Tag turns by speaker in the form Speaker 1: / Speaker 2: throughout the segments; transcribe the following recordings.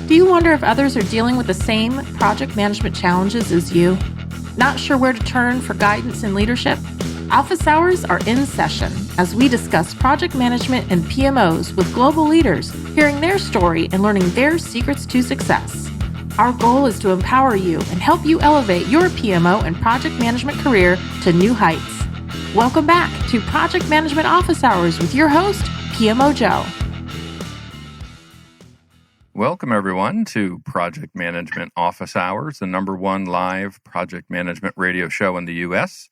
Speaker 1: Do you wonder if others are dealing with the same project management challenges as you? Not sure where to turn for guidance and leadership? Office hours are in session as we discuss project management and PMOs with global leaders, hearing their story and learning their secrets to success. Our goal is to empower you and help you elevate your PMO and project management career to new heights. Welcome back to Project Management Office Hours with your host, Pmo Joe.
Speaker 2: Welcome, everyone, to Project Management Office Hours, the #1 live project management radio show in the U.S.,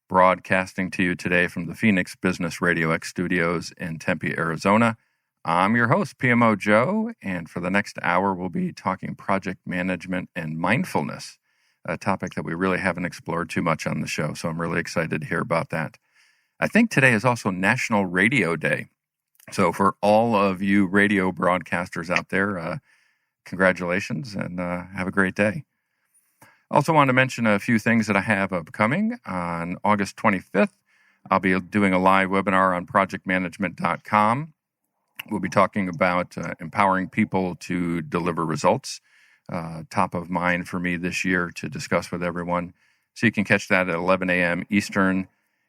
Speaker 2: broadcasting to you today from the Phoenix Business RadioX studios in Tempe, Arizona. I'm your host, Pmo Joe, and for the next hour, we'll be talking project management and mindfulness, a topic that we really haven't explored too much on the show, so I'm really excited to hear about that. I think today is also National Radio Day. So for all of you radio broadcasters out there, congratulations and have a great day. Also want to mention a few things that I have upcoming. On August 25th, I'll be doing a live webinar on projectmanagement.com. We'll be talking about empowering people to deliver results. Top of mind for me this year to discuss with everyone. So you can catch that at 11 a.m. Eastern.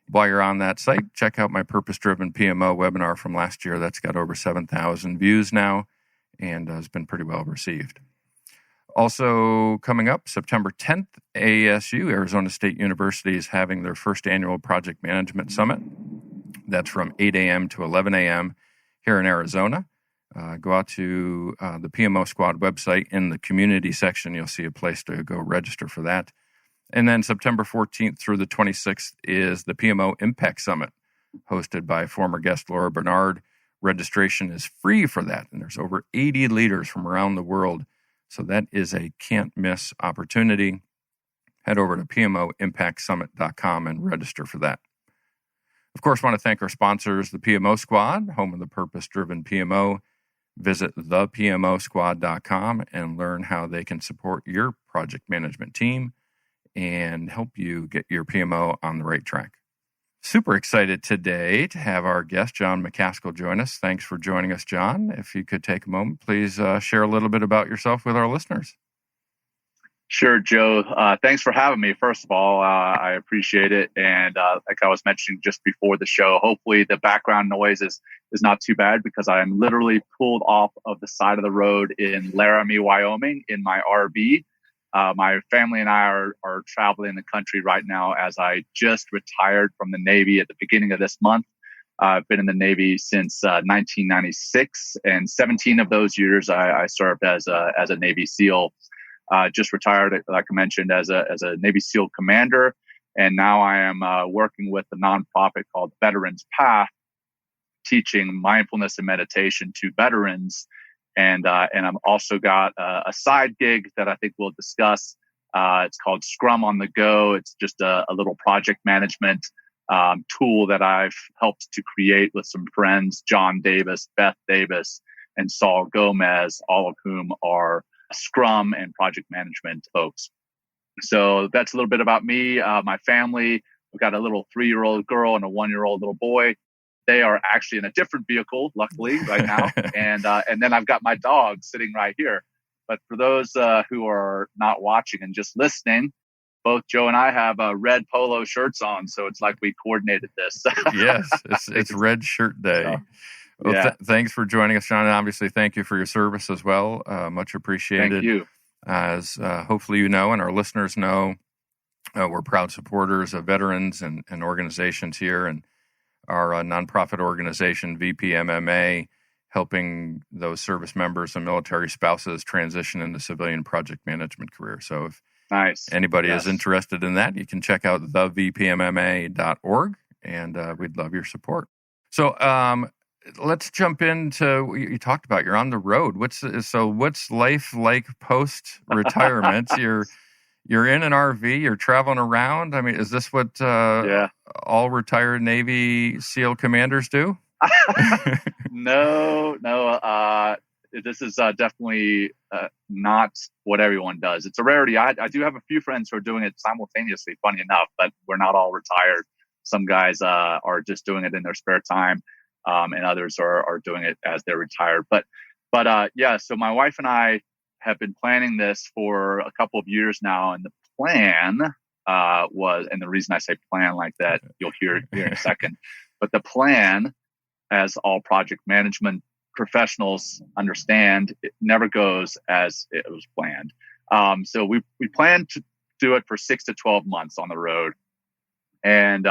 Speaker 2: While you're on that site, check out my Purpose-Driven PMO webinar from last year. That's got over 7,000 views now and has been pretty well received. Also coming up, September 10th, ASU, Arizona State University, is having their first annual Project Management Summit. That's from 8 a.m. to 11 a.m. here in Arizona. Go out to the PMO Squad website. In the community section, you'll see a place to go register for that. And then September 14th through the 26th is the Pmo Impact Summit, hosted by former guest Laura Bernard. Registration is free for that, and there's over 80 leaders from around the world. So that is a can't-miss opportunity. Head over to pmoimpactsummit.com and register for that. Of course, I want to thank our sponsors, the PMO Squad, home of the purpose-driven PMO. Visit thepmosquad.com and learn how they can support your project management team and help you get your PMO on the right track. Super excited today to have our guest, Jon Macaskill, join us. Thanks for joining us, Jon. If you could take a moment, please share a little bit about yourself with our listeners.
Speaker 3: Sure, Joe. Thanks for having me. First of all, I appreciate it. And like I was mentioning just before the show, hopefully the background noise is not too bad because I am literally pulled off of the side of the road in Laramie, Wyoming in my RV. My family and I are traveling the country right now as I just retired from the Navy at the beginning of this month. I've been in the Navy since 1996, and 17 of those years I served as a Navy SEAL. Just retired, like I mentioned, as a Navy SEAL commander, and now I am working with a nonprofit called Veterans Path, teaching mindfulness and meditation to veterans. And I've also got a side gig that I think we'll discuss. It's called Scrum on the Go. It's just a little project management tool that I've helped to create with some friends, John Davis, Beth Davis, and Saul Gomez, all of whom are Scrum and project management folks. So that's a little bit about me. My family, we've got a little 3-year-old girl and a 1-year-old little boy. They are actually in a different vehicle, luckily, right now. And then I've got my dog sitting right here. But for those who are not watching and just listening, both Joe and I have red polo shirts on. So it's like we coordinated this.
Speaker 2: Yes, it's Red Shirt Day.
Speaker 3: So,
Speaker 2: well,
Speaker 3: yeah.
Speaker 2: Thanks for joining us, Jon. And obviously, thank you for your service as well. Much appreciated.
Speaker 3: Thank you.
Speaker 2: As hopefully you know and our listeners know, we're proud supporters of veterans and organizations here. And our nonprofit organization, VPMMA, helping those service members and military spouses transition into civilian project management career. So if anybody is interested in that, you can check out thevpmma.org, and we'd love your support. So let's jump into what you talked about. You're on the road. What's life like post-retirement? You're in an RV, you're traveling around. I mean, is this what all retired Navy SEAL commanders do?
Speaker 3: No. This is definitely not what everyone does. It's a rarity. I do have a few friends who are doing it simultaneously, funny enough, but we're not all retired. Some guys are just doing it in their spare time, and others are doing it as they're retired. But so my wife and I, have been planning this for a couple of years now, and the plan was, and the reason I say plan like that, you'll hear here in a second, but the plan, as all project management professionals understand, it never goes as it was planned. So we planned to do it for 6 to 12 months on the road, and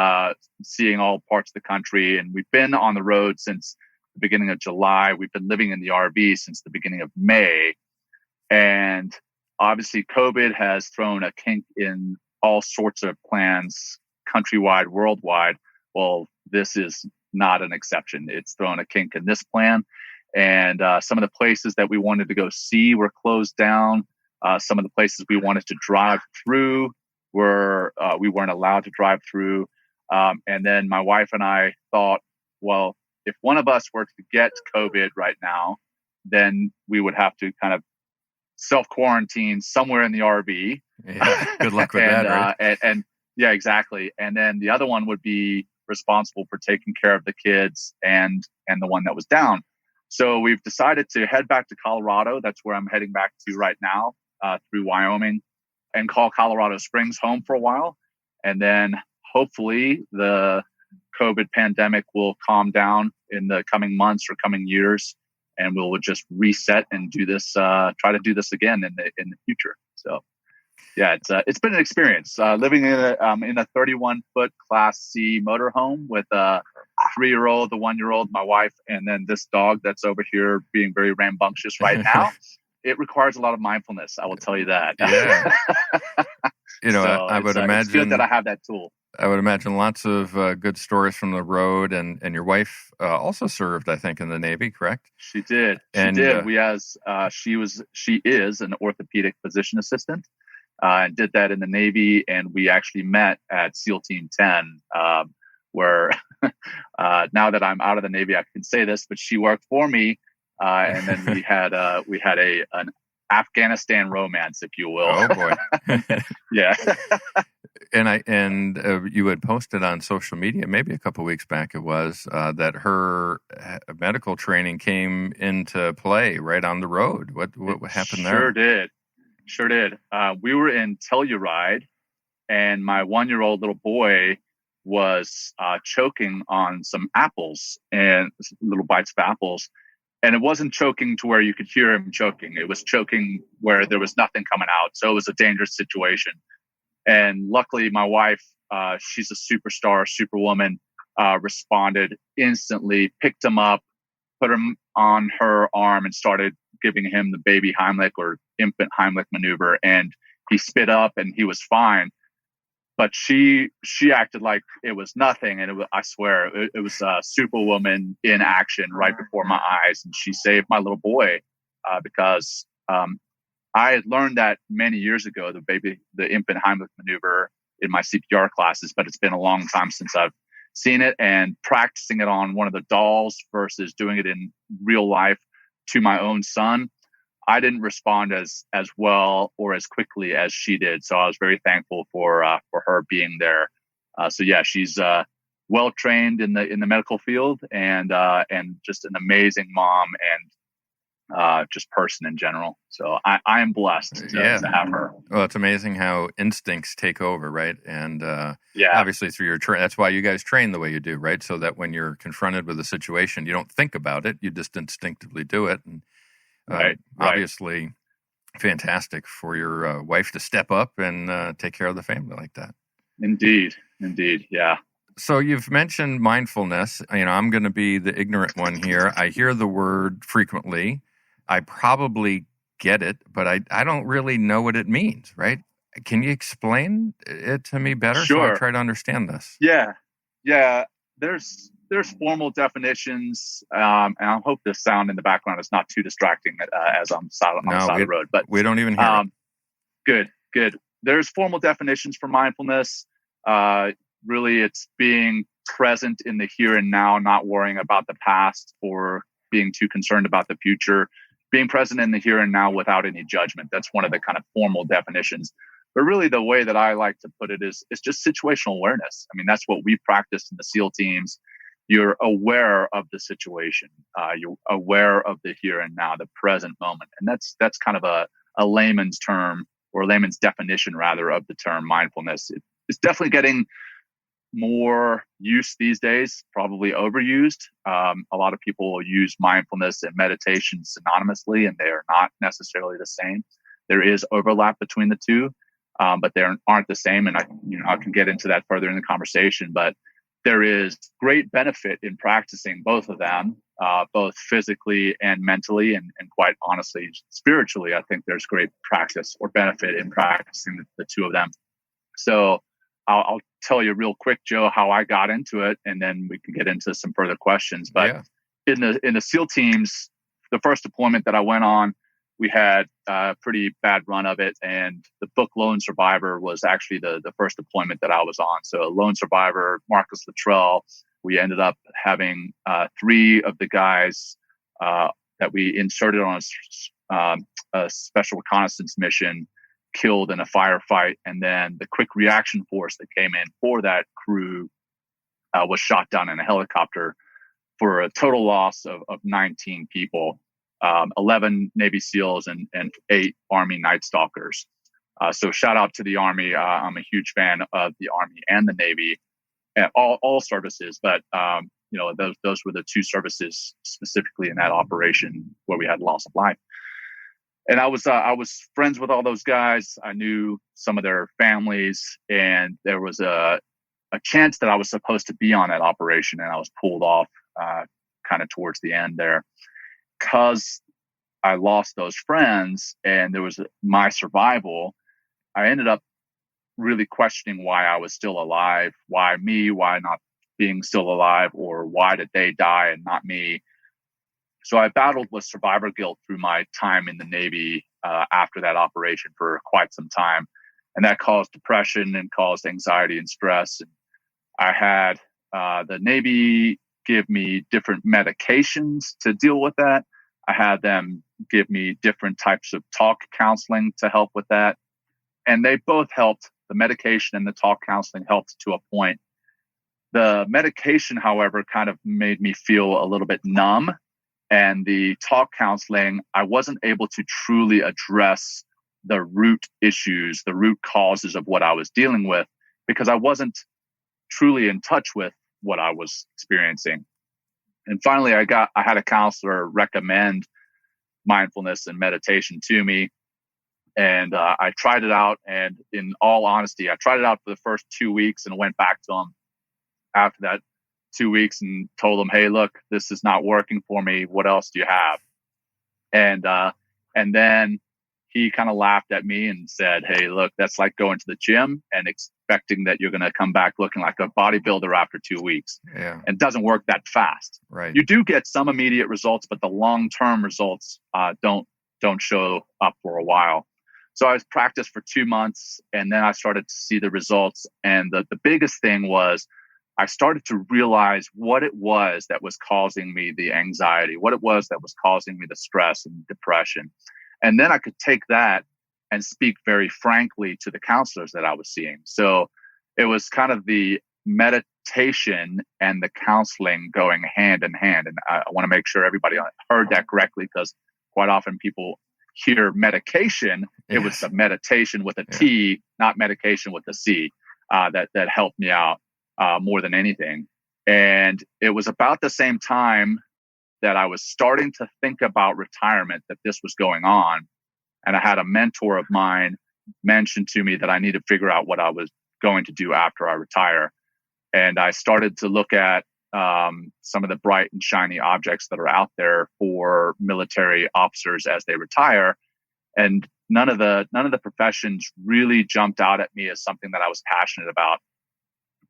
Speaker 3: seeing all parts of the country. And we've been on the road since the beginning of July. We've been living in the RV since the beginning of May. And obviously COVID has thrown a kink in all sorts of plans, countrywide, worldwide. Well, this is not an exception. It's thrown a kink in this plan. And some of the places that we wanted to go see were closed down. Some of the places we wanted to drive through we weren't allowed to drive through. And then my wife and I thought, well, if one of us were to get COVID right now, then we would have to kind of self-quarantine somewhere in the RV.
Speaker 2: Yeah, good luck with that, right?
Speaker 3: And yeah, exactly. And then the other one would be responsible for taking care of the kids and the one that was down. So we've decided to head back to Colorado. That's where I'm heading back to right now, through Wyoming, and call Colorado Springs home for a while. And then hopefully the COVID pandemic will calm down in the coming months or coming years, and we'll just reset and do this, try to do this again in the future. So yeah, it's been an experience, living in a 31-foot Class C motorhome with a 3-year-old, the 1-year-old, my wife, and then this dog that's over here being very rambunctious right now. It requires a lot of mindfulness, I will tell you that.
Speaker 2: Yeah. So I would imagine
Speaker 3: it's good that I have that tool.
Speaker 2: I would imagine lots of good stories from the road, and your wife also served, I think, in the Navy, correct? She
Speaker 3: did. She is an orthopedic physician assistant, and did that in the Navy. And we actually met at SEAL Team 10, where now that I'm out of the Navy, I can say this, but she worked for me. And then we had an Afghanistan romance, if you will.
Speaker 2: Oh boy.
Speaker 3: Yeah.
Speaker 2: And you had posted on social media, maybe a couple of weeks back it was, that her medical training came into play right on the road. What happened there?
Speaker 3: Sure did. We were in Telluride, and my 1-year-old little boy was choking on some apples, and little bites of apples. And it wasn't choking to where you could hear him choking. It was choking where there was nothing coming out. So it was a dangerous situation. And luckily, my wife, she's a superstar, superwoman, responded instantly, picked him up, put him on her arm, and started giving him the baby Heimlich or infant Heimlich maneuver. And he spit up and he was fine. But she acted like it was nothing. And I swear, it was a superwoman in action right before my eyes. And she saved my little boy because I had learned that many years ago, the infant Heimlich maneuver in my CPR classes, but it's been a long time since I've seen it, and practicing it on one of the dolls versus doing it in real life to my own son. I didn't respond as well or as quickly as she did. So I was very thankful for her being there. So yeah, she's well trained in the medical field, and just an amazing mom and just person in general. So I am blessed to have her.
Speaker 2: Well, it's amazing how instincts take over, right? And obviously through your that's why you guys train the way you do, right? So that when you're confronted with a situation, you don't think about it, you just instinctively do it. And
Speaker 3: right.
Speaker 2: Obviously fantastic for your wife to step up and take care of the family like that.
Speaker 3: Indeed. Yeah.
Speaker 2: So you've mentioned mindfulness. I'm going to be the ignorant one here. I hear the word frequently. I probably get it, but I don't really know what it means, right? Can you explain it to me better?
Speaker 3: Sure.
Speaker 2: So I try to understand this.
Speaker 3: Yeah. There's formal definitions, and I hope the sound in the background is not too distracting as I'm on the side of the road. But
Speaker 2: we don't even hear it.
Speaker 3: Good. There's formal definitions for mindfulness. Really, it's being present in the here and now, not worrying about the past or being too concerned about the future. Being present in the here and now without any judgment. That's one of the kind of formal definitions. But really, the way that I like to put it is just situational awareness. I mean, that's what we practice in the SEAL teams. You're aware of the situation. You're aware of the here and now, the present moment. And that's kind of a layman's term, or a layman's definition rather, of the term mindfulness. It's definitely getting more use these days, probably overused. A lot of people use mindfulness and meditation synonymously, and they are not necessarily the same. There is overlap between the two, but they aren't the same. And I can get into that further in the conversation. But there is great benefit in practicing both of them, both physically and mentally, and quite honestly, spiritually. I think there's great practice or benefit in practicing the two of them. So I'll tell you real quick, Joe, how I got into it, and then we can get into some further questions. But in the SEAL teams, the first deployment that I went on, we had a pretty bad run of it. And the book Lone Survivor was actually the first deployment that I was on. So Lone Survivor, Marcus Luttrell, we ended up having 3 of the guys that we inserted on a special reconnaissance mission killed in a firefight. And then the quick reaction force that came in for that crew was shot down in a helicopter, for a total loss of 19 people, 11 Navy SEALs and 8 Army Night Stalkers. So shout out to the Army. I'm a huge fan of the Army and the Navy, and all services, but those were the 2 services specifically in that operation where we had loss of life. And I was friends with all those guys. I knew some of their families, and there was a chance that I was supposed to be on that operation, and I was pulled off kind of towards the end there, because I lost those friends and there was my survival. I ended up really questioning why I was still alive, why me, why not being still alive, or why did they die and not me? So I battled with survivor guilt through my time in the Navy after that operation for quite some time. And that caused depression and caused anxiety and stress. And I had the Navy give me different medications to deal with that. I had them give me different types of talk counseling to help with that. And they both helped. The medication and the talk counseling helped to a point. The medication, however, kind of made me feel a little bit numb. And the talk counseling, I wasn't able to truly address the root issues, the root causes of what I was dealing with, because I wasn't truly in touch with what I was experiencing. And finally, I had a counselor recommend mindfulness and meditation to me. And I tried it out. And in all honesty, I tried it out for the first 2 weeks and went back to him after that 2 weeks and told him, hey, look, this is not working for me. What else do you have? And then he kind of laughed at me and said, hey, look, that's like going to the gym and expecting that you're going to come back looking like a bodybuilder after 2 weeks.
Speaker 2: Yeah.
Speaker 3: And it doesn't work that fast.
Speaker 2: Right.
Speaker 3: You do get some immediate results, but the long-term results don't show up for a while. So I practiced for 2 months, and then I started to see the results. And the biggest thing was I started to realize what it was that was causing me the anxiety, what it was that was causing me the stress and depression. And then I could take that and speak very frankly to the counselors that I was seeing. So it was kind of the meditation and the counseling going hand in hand. And I want to make sure everybody heard that correctly, because quite often people hear medication. Yes. It was the meditation with a T, not medication with a C, that helped me out more than anything. And it was about the same time that I was starting to think about retirement that this was going on. And I had a mentor of mine mention to me that I need to figure out what I was going to do after I retire. And I started to look at some of the bright and shiny objects that are out there for military officers as they retire. And none of the professions really jumped out at me as something that I was passionate about.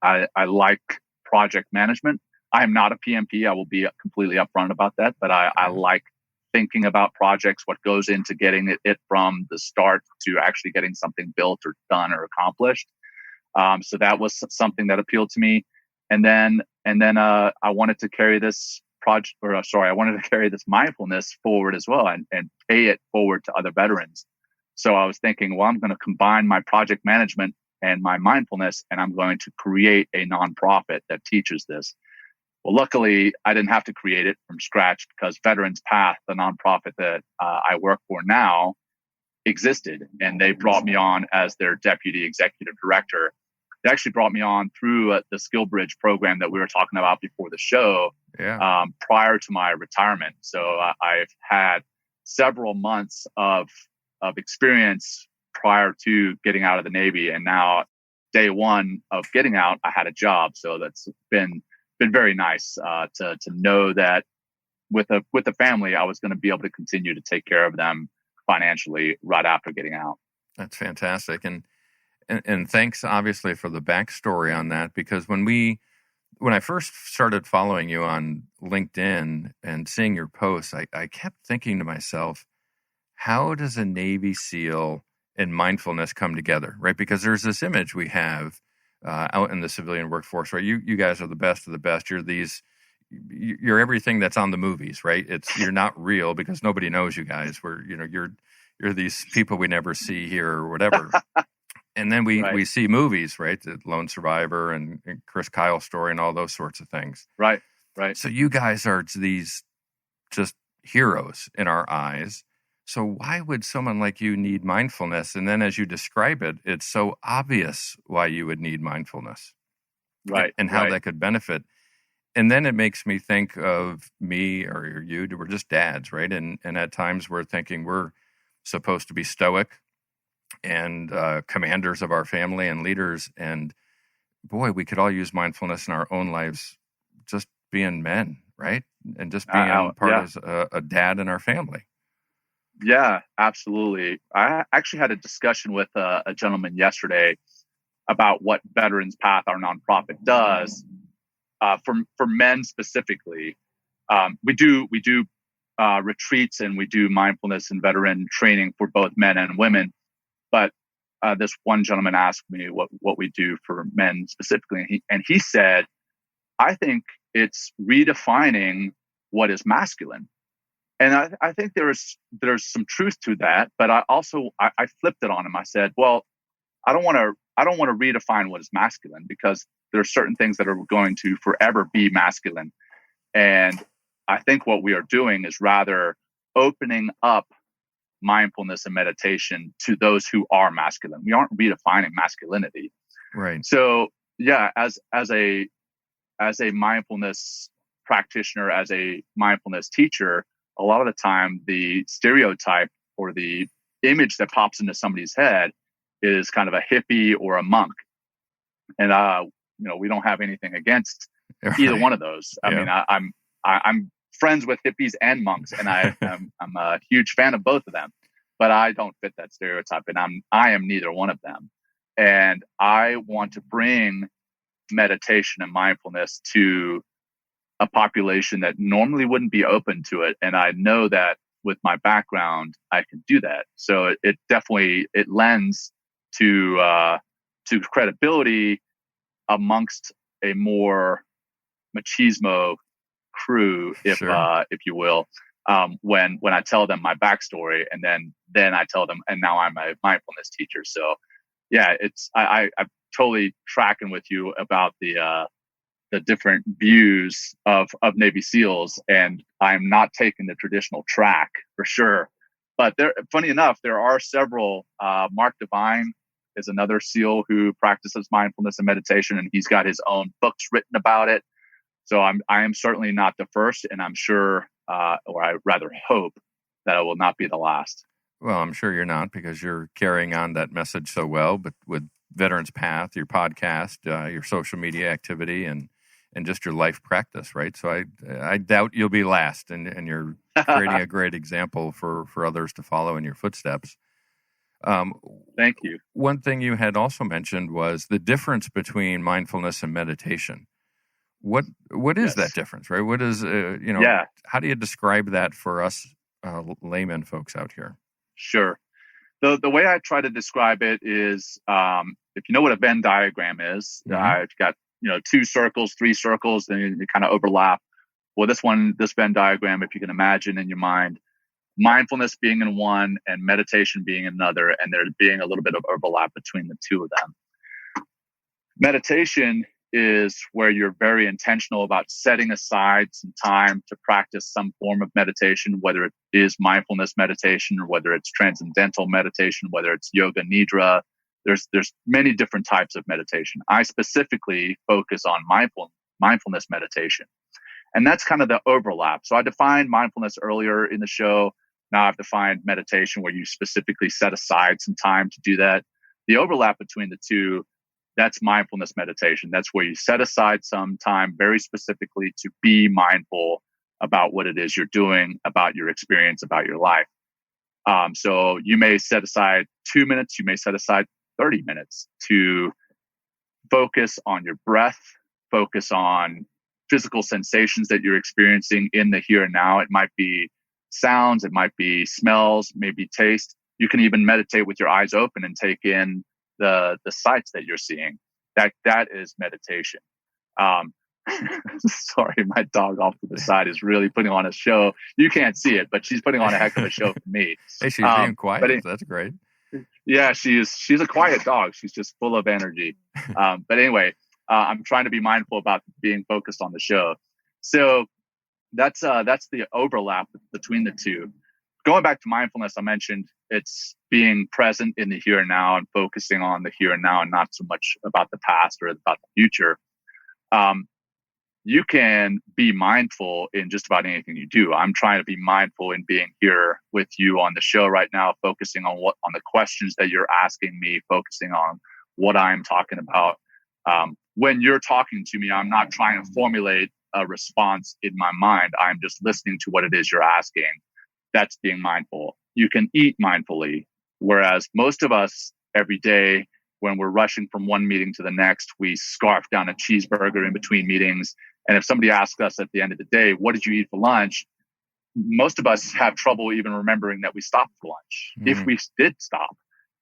Speaker 3: I like project management. I am not a PMP. I will be completely upfront about that, but I like thinking about projects, what goes into getting it from the start to actually getting something built or done or accomplished. So that was something that appealed to me. And then I wanted to carry this I wanted to carry this mindfulness forward as well and pay it forward to other veterans. So I was thinking, well, I'm going to combine my project management and my mindfulness, and I'm going to create a nonprofit that teaches this. Well, luckily, I didn't have to create it from scratch, because Veterans Path, the nonprofit that I work for now, existed, and they brought me on as their deputy executive director. They actually brought me on through the Skill Bridge program that we were talking about before the show, prior to my retirement. So I've had several months of experience prior to getting out of the Navy, and now day one of getting out, I had a job. So that's been very nice to know that with the family, I was going to be able to continue to take care of them financially right after getting out.
Speaker 2: That's fantastic, and thanks obviously for the backstory on that, because when I first started following you on LinkedIn and seeing your posts, I kept thinking to myself, how does a Navy SEAL and mindfulness come together, right? Because there's this image we have out in the civilian workforce, right? You guys are the best of the best. You're everything that's on the movies, right? You're not real because nobody knows you guys. You're these people we never see here or whatever. And then we see movies, right? The Lone Survivor and Chris Kyle's story and all those sorts of things.
Speaker 3: Right.
Speaker 2: So you guys are these just heroes in our eyes. So why would someone like you need mindfulness? And then as you describe it, it's so obvious why you would need mindfulness.
Speaker 3: Right.
Speaker 2: And how that could benefit. And then it makes me think of me or you. We're just dads, right? And at times we're thinking we're supposed to be stoic and commanders of our family and leaders. And boy, we could all use mindfulness in our own lives, just being men, right? And just being part of a dad in our family.
Speaker 3: Yeah, absolutely. I actually had a discussion with a gentleman yesterday about what Veterans Path, our nonprofit, does for men specifically. We do retreats, and we do mindfulness and veteran training for both men and women. But this one gentleman asked me what we do for men specifically, and he said, "I think it's redefining what is masculine." And I think there's some truth to that, but I flipped it on him. I said, "Well, I don't want to redefine what is masculine, because there are certain things that are going to forever be masculine. And I think what we are doing is rather opening up mindfulness and meditation to those who are masculine. We aren't redefining masculinity."
Speaker 2: Right.
Speaker 3: So yeah, as a mindfulness practitioner, as a mindfulness teacher, a lot of the time the stereotype or the image that pops into somebody's head is kind of a hippie or a monk. And we don't have anything against either one of those. I mean, I'm friends with hippies and monks, and I'm a huge fan of both of them, but I don't fit that stereotype, and I am neither one of them. And I want to bring meditation and mindfulness to a population that normally wouldn't be open to it. And I know that with my background, I can do that. So it definitely lends to credibility amongst a more machismo crew, if you will, when I tell them my backstory, and then I tell them, and now I'm a mindfulness teacher. So yeah, I'm totally tracking with you about the different views of Navy SEALs, and I'm not taking the traditional track for sure. But funny enough, there are several. Mark Devine is another SEAL who practices mindfulness and meditation, and he's got his own books written about it. So I am certainly not the first, and I'm sure, or I rather hope, that I will not be the last.
Speaker 2: Well, I'm sure you're not, because you're carrying on that message so well, but with Veterans Path, your podcast, your social media activity, and just your life practice, right? So I doubt you'll be last, and you're creating a great example for others to follow in your footsteps.
Speaker 3: Thank you.
Speaker 2: One thing you had also mentioned was the difference between mindfulness and meditation. What is that difference, right? What is how do you describe that for us layman folks out here?
Speaker 3: Sure. The way I try to describe it is, if you know what a Venn diagram is, you've got 2 circles, 3 circles, and they kind of overlap. Well, this Venn diagram, if you can imagine in your mind, mindfulness being in one and meditation being in another, and there being a little bit of overlap between the two of them. Meditation is where you're very intentional about setting aside some time to practice some form of meditation, whether it is mindfulness meditation or whether it's transcendental meditation, whether it's yoga nidra. There's many different types of meditation. I specifically focus on mindfulness meditation. And that's kind of the overlap. So I defined mindfulness earlier in the show. Now I've defined meditation where you specifically set aside some time to do that. The overlap between the two, that's mindfulness meditation. That's where you set aside some time very specifically to be mindful about what it is you're doing, about your experience, about your life. So you may set aside 2 minutes, you may set aside 30 minutes to focus on your breath, focus on physical sensations that you're experiencing in the here and now. It might be sounds, it might be smells, maybe taste. You can even meditate with your eyes open and take in the sights that you're seeing. That is meditation. Sorry, my dog off to the side is really putting on a show. You can't see it, but she's putting on a heck of a show for me.
Speaker 2: Hey, she's being quiet. That's great.
Speaker 3: Yeah, she's a quiet dog. She's just full of energy. But anyway, I'm trying to be mindful about being focused on the show. So that's the overlap between the two. Going back to mindfulness, I mentioned it's being present in the here and now and focusing on the here and now and not so much about the past or about the future. You can be mindful in just about anything you do. I'm trying to be mindful in being here with you on the show right now, focusing on the questions that you're asking me, focusing on what I'm talking about. When you're talking to me, I'm not trying to formulate a response in my mind. I'm just listening to what it is you're asking. That's being mindful. You can eat mindfully, whereas most of us every day, when we're rushing from one meeting to the next, we scarf down a cheeseburger in between meetings. And if somebody asks us at the end of the day, what did you eat for lunch? Most of us have trouble even remembering that we stopped for lunch, if we did stop.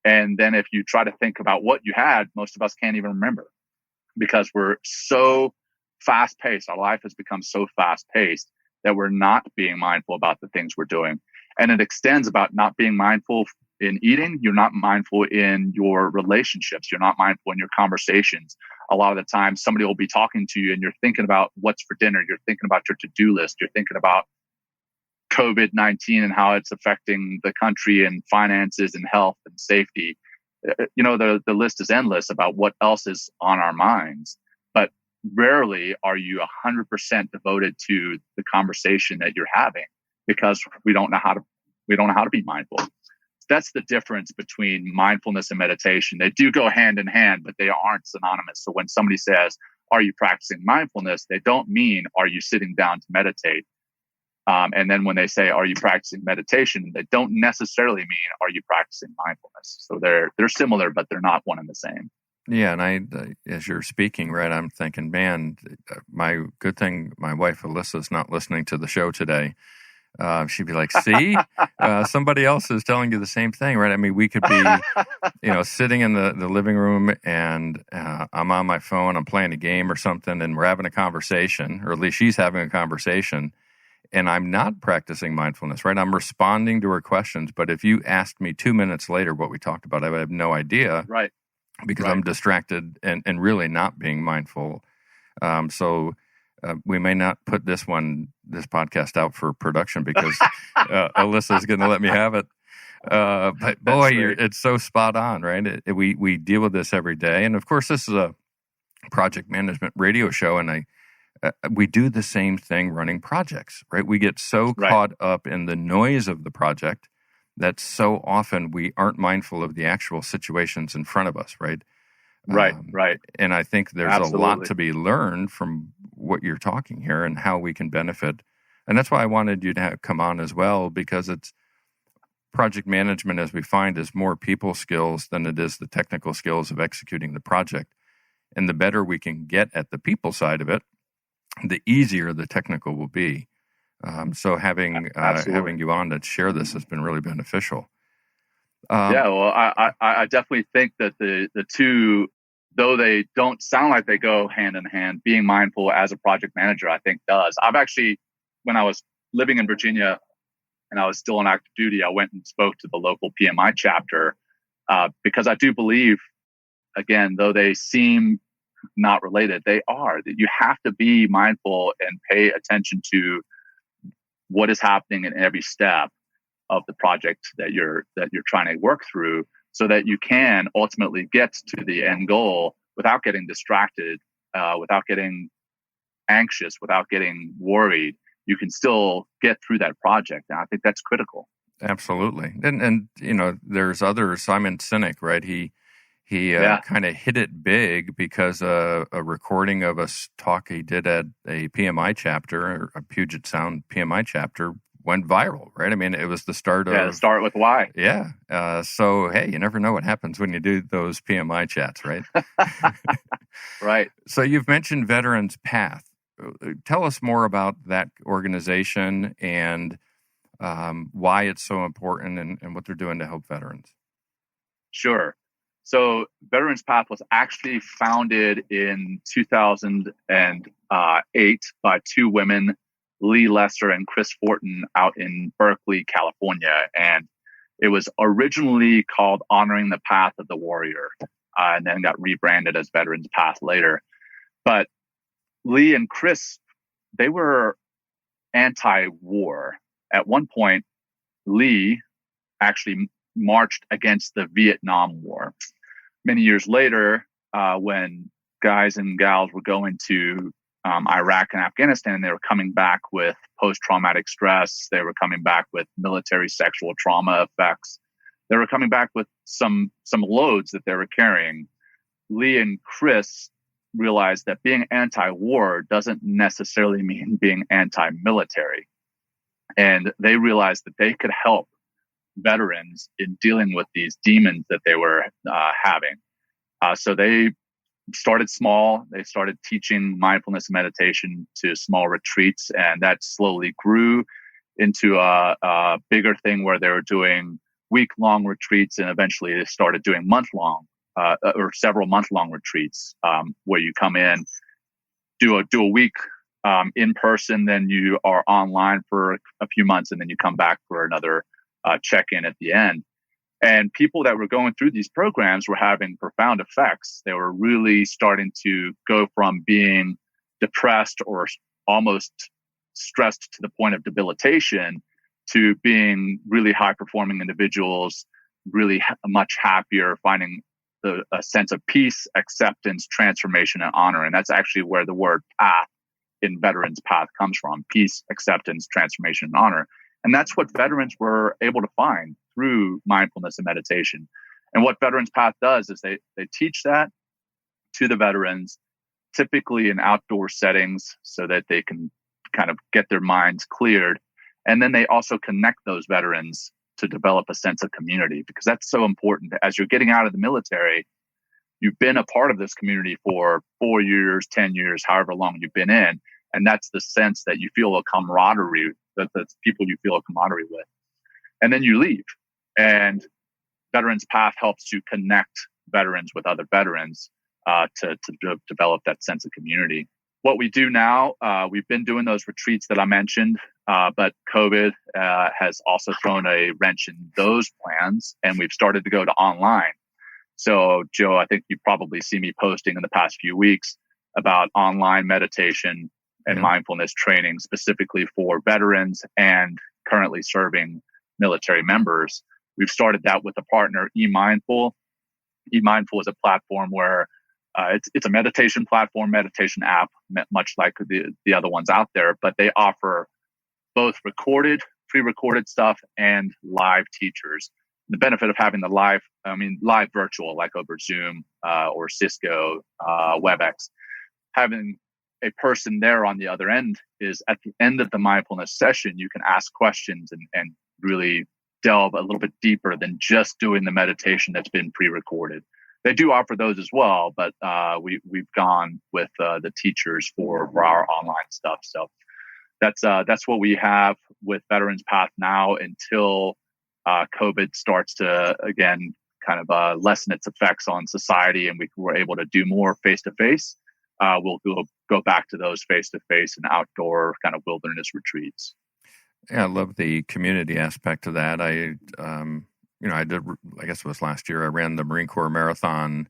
Speaker 3: And then if you try to think about what you had, most of us can't even remember because we're so fast paced. Our life has become so fast paced that we're not being mindful about the things we're doing. And it extends about not being mindful in eating. You're not mindful in your relationships. You're not mindful in your conversations. A lot of the time, somebody will be talking to you and you're thinking about what's for dinner. You're thinking about your to-do list. You're thinking about COVID-19 and how it's affecting the country and finances and health and safety. The list is endless about what else is on our minds. But rarely are you 100% devoted to the conversation that you're having because we don't know how to be mindful. That's the difference between mindfulness and meditation. They do go hand in hand, but they aren't synonymous. So when somebody says, are you practicing mindfulness? They don't mean, are you sitting down to meditate? And then when they say, are you practicing meditation? They don't necessarily mean, are you practicing mindfulness? So they're similar, but they're not one and the same.
Speaker 2: Yeah, and as you're speaking, right, I'm thinking, man, my good thing my wife Alyssa's not listening to the show today. She'd be like, see, somebody else is telling you the same thing, right? I mean, we could be, sitting in the living room and I'm on my phone, I'm playing a game or something, and we're having a conversation, or at least she's having a conversation, and I'm not practicing mindfulness, right? I'm responding to her questions, but if you asked me 2 minutes later what we talked about, I would have no idea.
Speaker 3: Right.
Speaker 2: Because I'm distracted and really not being mindful. So we may not put this podcast out for production because Alyssa's going to let me have it. But boy, it's so spot on, right? We deal with this every day. And of course, this is a project management radio show, and we do the same thing running projects, right? We get so caught up in the noise of the project that so often we aren't mindful of the actual situations in front of us, right?
Speaker 3: Right.
Speaker 2: And I think there's a lot to be learned from what you're talking here and how we can benefit. And that's why I wanted you to come on as well, because it's project management, as we find, is more people skills than it is the technical skills of executing the project. And the better we can get at the people side of it, the easier the technical will be. So having you on to share this has been really beneficial.
Speaker 3: I definitely think that the two, though they don't sound like they go hand in hand, being mindful as a project manager, I think does. I've actually, when I was living in Virginia and I was still on active duty, I went and spoke to the local PMI chapter because I do believe, again, though they seem not related. They are. That you have to be mindful and pay attention to what is happening in every step of the project that you're trying to work through, so that you can ultimately get to the end goal without getting distracted, without getting anxious, without getting worried. You can still get through that project. And I think that's critical.
Speaker 2: Absolutely. And there's others. Simon Sinek, right? He kind of hit it big because a recording of a talk he did at a PMI chapter, or a Puget Sound PMI chapter, went viral, right? I mean, it was the start of...
Speaker 3: start with why.
Speaker 2: Yeah. So, hey, you never know what happens when you do those PMI chats, right?
Speaker 3: Right.
Speaker 2: So you've mentioned Veterans Path. Tell us more about that organization and why it's so important and what they're doing to help veterans.
Speaker 3: Sure. So Veterans Path was actually founded in 2008 by two women, Lee Lesser and Chris Fortin, out in Berkeley, California. And it was originally called Honoring the Path of the Warrior, and then got rebranded as Veterans Path later. But Lee and Chris, they were anti-war. At one point, Lee actually marched against the Vietnam War. Many years later, when guys and gals were going to Iraq and Afghanistan, they were coming back with post-traumatic stress. They were coming back with military sexual trauma effects. They were coming back with some loads that they were carrying. Lee and Chris realized that being anti-war doesn't necessarily mean being anti-military. And they realized that they could help veterans in dealing with these demons that they were having. So they started small. They started teaching mindfulness and meditation to small retreats, and that slowly grew into a bigger thing where they were doing week-long retreats, and eventually they started doing month-long or several month-long retreats where you come in, do a week in person, then you are online for a few months, and then you come back for another check-in at the end. And people that were going through these programs were having profound effects. They were really starting to go from being depressed or almost stressed to the point of debilitation to being really high-performing individuals, really much happier, finding a sense of peace, acceptance, transformation, and honor. And that's actually where the word path in Veterans Path comes from: peace, acceptance, transformation, and honor. And that's what veterans were able to find through mindfulness and meditation. And what Veterans Path does is they teach that to the veterans, typically in outdoor settings, so that they can kind of get their minds cleared. And then they also connect those veterans to develop a sense of community, because that's so important. As you're getting out of the military, you've been a part of this community for 4 years, 10 years, however long you've been in. And that's the sense that you feel a camaraderie, that the people you feel a camaraderie with. And then you leave. And Veterans Path helps to connect veterans with other veterans to develop that sense of community. What we do now, we've been doing those retreats that I mentioned, but COVID has also thrown a wrench in those plans, and we've started to go to online. So, Joe, I think you probably see me posting in the past few weeks about online meditation and mindfulness training specifically for veterans and currently serving military members. We've started that with a partner, eMindful. eMindful is a platform where it's a meditation platform, meditation app, much like the other ones out there, but they offer both pre-recorded stuff and live teachers. The benefit of having the live virtual, like over Zoom or Cisco, WebEx, having a person there on the other end is at the end of the mindfulness session, you can ask questions and really delve a little bit deeper than just doing the meditation that's been pre-recorded. They do offer those as well, but we've gone with the teachers for our online stuff. So that's what we have with Veterans Path now until COVID starts to again kind of lessen its effects on society, and we're able to do more face-to-face. We'll go back to those face-to-face and outdoor kind of wilderness retreats.
Speaker 2: Yeah, I love the community aspect of that. I did, I guess it was last year, I ran the Marine Corps Marathon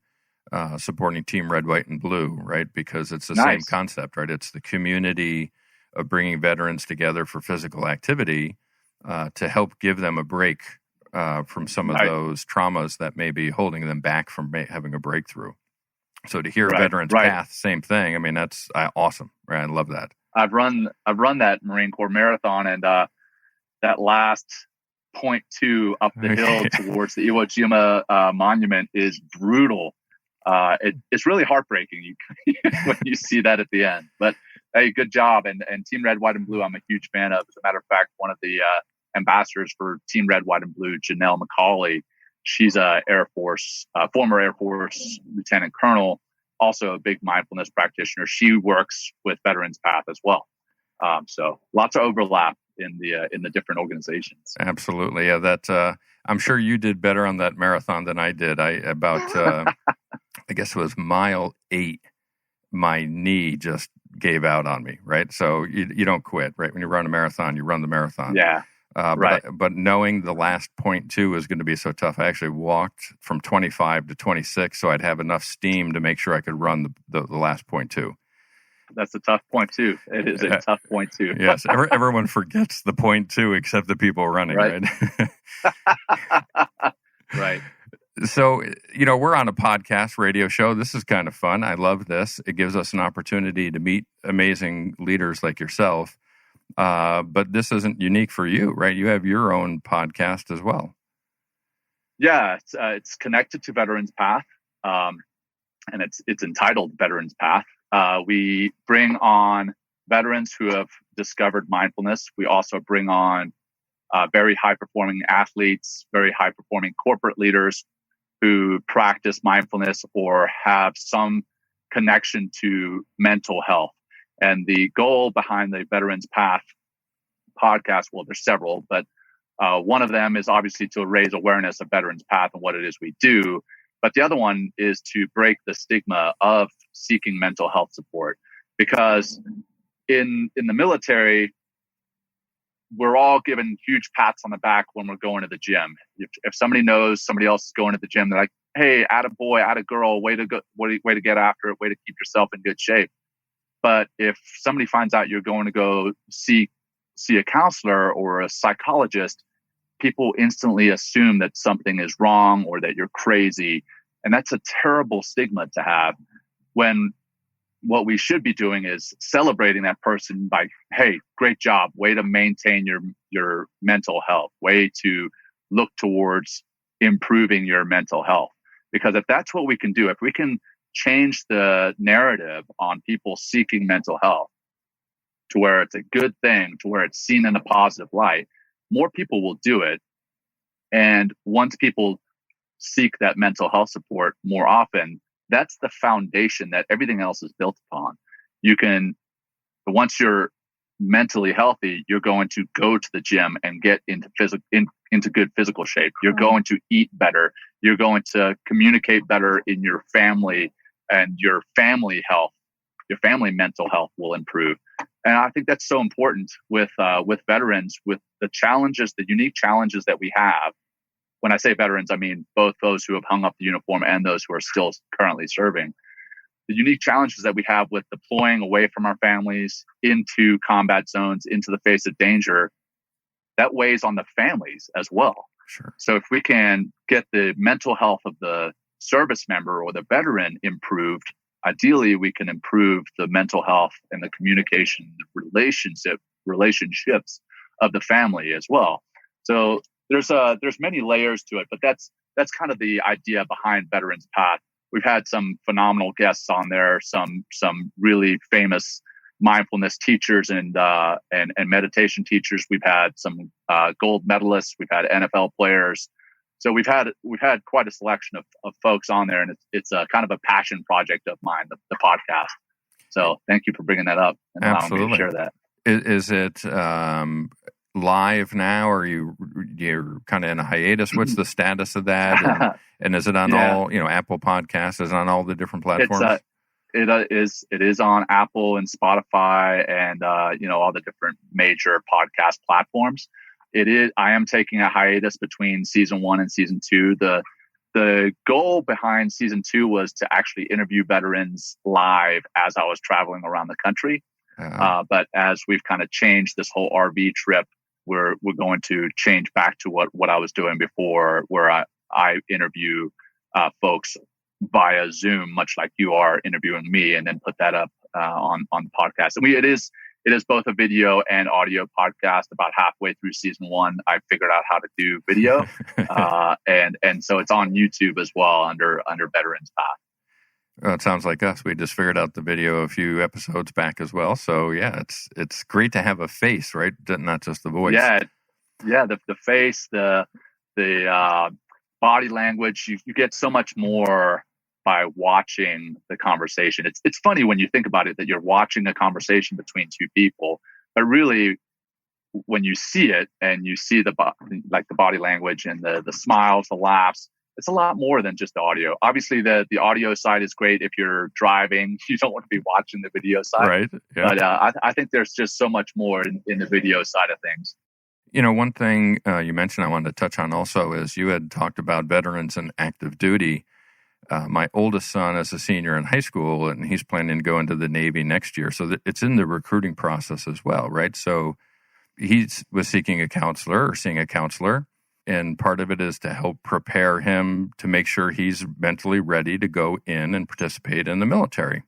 Speaker 2: supporting Team Red, White, and Blue, right? Because it's the
Speaker 3: Nice.
Speaker 2: same concept, right? It's the community of bringing veterans together for physical activity to help give them a break from some of those traumas that may be holding them back from having a breakthrough. So to hear Veterans Path, same thing. I mean, that's awesome. Right? I love that.
Speaker 3: I've run that Marine Corps marathon, and that last 0.2 up the hill towards the Iwo Jima monument is brutal. It's really heartbreaking when you see that at the end. But hey, good job. And Team Red, White, and Blue, I'm a huge fan of. As a matter of fact, one of the ambassadors for Team Red, White, and Blue, Janelle Mccauley, she's a former Air Force lieutenant colonel, also a big mindfulness practitioner. She works with Veterans Path as well. So lots of overlap in the different organizations.
Speaker 2: Absolutely. Yeah, that I'm sure you did better on that marathon than I did. I guess it was mile 8. My knee just gave out on me, right? So you don't quit, right? When you run a marathon, you run the marathon.
Speaker 3: Yeah. Right.
Speaker 2: But knowing the last 0.2 is going to be so tough, I actually walked from 25 to 26 so I'd have enough steam to make sure I could run the last 0.2.
Speaker 3: That's a tough 0.2. It is a tough 0.2.
Speaker 2: Yes, everyone forgets the 0.2 except the people running, right?
Speaker 3: Right.
Speaker 2: So, we're on a podcast radio show. This is kind of fun. I love this. It gives us an opportunity to meet amazing leaders like yourself. But this isn't unique for you, right? You have your own podcast as well.
Speaker 3: Yeah, it's connected to Veterans Path, and it's entitled Veterans Path. We bring on veterans who have discovered mindfulness. We also bring on very high-performing athletes, very high-performing corporate leaders who practice mindfulness or have some connection to mental health. And the goal behind the Veterans Path podcast, well, there's several, but one of them is obviously to raise awareness of Veterans Path and what it is we do. But the other one is to break the stigma of seeking mental health support. Because in the military, we're all given huge pats on the back when we're going to the gym. If somebody knows somebody else is going to the gym, they're like, "Hey, attaboy, attagirl, way to go, way to get after it, way to keep yourself in good shape." But if somebody finds out you're going to go see a counselor or a psychologist, people instantly assume that something is wrong or that you're crazy. And that's a terrible stigma to have, when what we should be doing is celebrating that person by, "Hey, great job. Way to maintain your mental health. Way to look towards improving your mental health." Because if that's what we can do, if we can change the narrative on people seeking mental health to where it's a good thing, to where it's seen in a positive light, more people will do it. And once people seek that mental health support more often, that's the foundation that everything else is built upon. Once you're mentally healthy, you're going to go to the gym and get into good physical shape. You're going to eat better. You're going to communicate better in your family, and your family health, your family mental health will improve. And I think that's so important with veterans, with the challenges, the unique challenges that we have. When I say veterans, I mean both those who have hung up the uniform and those who are still currently serving. The unique challenges that we have with deploying away from our families into combat zones, into the face of danger, that weighs on the families as well.
Speaker 2: Sure. So
Speaker 3: if we can get the mental health of the service member or the veteran improved, ideally we can improve the mental health and the communication, the relationships of the family as well. So there's many layers to it, but that's kind of the idea behind Veterans Path. We've had some phenomenal guests on there, some really famous mindfulness teachers and meditation teachers. We've had some gold medalists. We've had NFL players. So we've had quite a selection of folks on there, and it's a kind of a passion project of mine, the podcast. So thank you for bringing that up and allowing me to share that.
Speaker 2: Is it live now, or you're kind of in a hiatus? What's the status of that? And is it on all, Apple Podcasts? Is it on all the different platforms?
Speaker 3: It is on Apple and Spotify and all the different major podcast platforms. I am taking a hiatus between season 1 and season 2. The The goal behind season 2 was to actually interview veterans live as I was traveling around the country. But as we've kind of changed this whole RV trip, we're going to change back to what I was doing before, where I interview folks via Zoom, much like you are interviewing me, and then put that up on the podcast. And it is both a video and audio podcast. About halfway through season 1, I figured out how to do video, and so it's on YouTube as well under Veterans Path.
Speaker 2: Well, it sounds like us. We just figured out the video a few episodes back as well. So yeah, it's great to have a face, right? Not just the voice.
Speaker 3: Yeah. The face, the body language. You get so much more by watching the conversation. It's funny when you think about it that you're watching a conversation between two people, but really when you see it and you see the body language and the smiles, the laughs, it's a lot more than just the audio. Obviously, the audio side is great if you're driving. You don't want to be watching the video side.
Speaker 2: Right. Yeah.
Speaker 3: But I think there's just so much more in the video side of things.
Speaker 2: One thing you mentioned I wanted to touch on also is you had talked about veterans and active duty. My oldest son is a senior in high school, and he's planning to go into the Navy next year. So it's in the recruiting process as well, right? So he was seeking a counselor or seeing a counselor. And part of it is to help prepare him to make sure he's mentally ready to go in and participate in the military.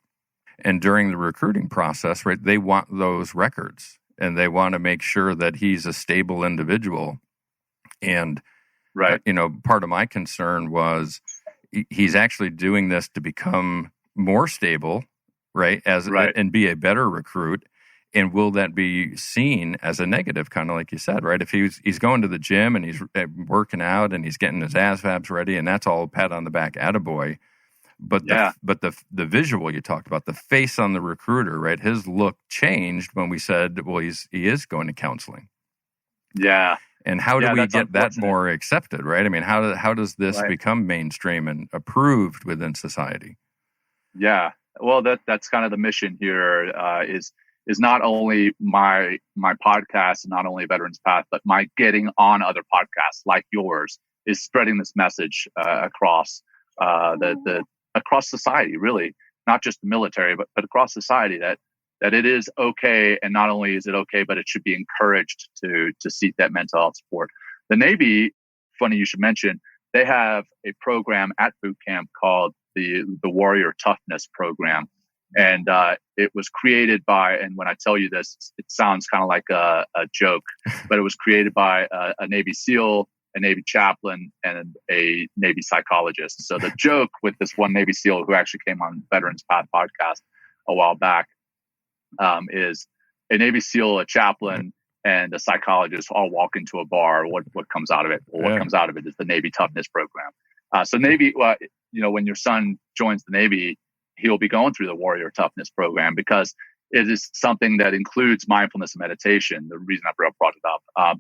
Speaker 2: And during the recruiting process, right, they want those records and they want to make sure that he's a stable individual. And,
Speaker 3: right,
Speaker 2: part of my concern was he's actually doing this to become more stable, right, and be a better recruit. And will that be seen as a negative, kind of like you said, right? If he's going to the gym and he's working out and he's getting his ASVABs ready, and that's all pat on the back, attaboy. But the visual you talked about, the face on the recruiter, right? His look changed when we said, well, he is going to counseling.
Speaker 3: Yeah.
Speaker 2: And how do we get that more accepted, right? I mean, how does this become mainstream and approved within society?
Speaker 3: Yeah. Well, that's kind of the mission here. Is not only my podcast, not only Veterans Path, but my getting on other podcasts like yours is spreading this message across across society, really, not just the military, but across society that it is okay, and not only is it okay, but it should be encouraged to seek that mental health support. The Navy, funny you should mention, they have a program at boot camp called the Warrior Toughness program. And it was created by, and when I tell you this, it sounds kind of like a joke, but it was created by a Navy SEAL, a Navy chaplain, and a Navy psychologist. So the joke with this one Navy SEAL who actually came on Veterans Path podcast a while back is a Navy SEAL, a chaplain, and a psychologist all walk into a bar. What comes out of it? Well, what comes out of it is the Navy Toughness program. So Navy, when your son joins the Navy, he'll be going through the Warrior Toughness program because it is something that includes mindfulness and meditation. The reason I brought it up,